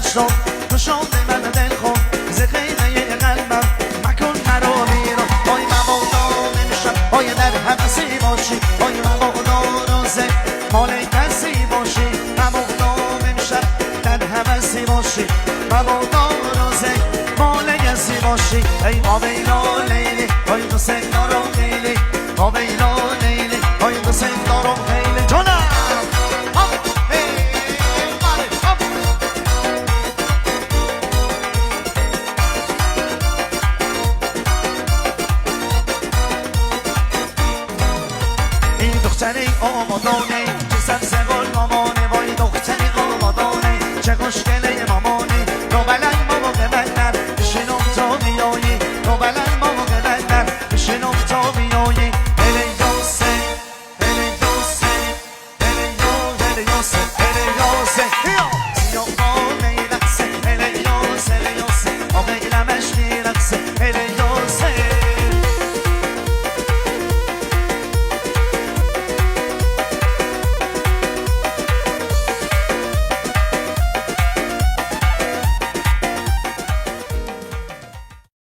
شد تو شده من دل خون ز خیمه قلبم مکن مرا بیرون وای مبادا نمیشم وای در حبسی باشی وای مبادا روزه مال کسی باشی مبادا نمیشم در حبسی باشی مبادا روزه مال کسی باشی ای آبیلا لیلی وای دوست دارم خیلی آبیلا لیلی وای دوست دارم خیلی جانم دختری آمادانه چه سبز گل مامانه وای دختری آمادانه چه خوشگله مامانه رو بلند ماما ببندم بشینم تا بیایی رو بلند ماما ببندم بشینم تا بیایی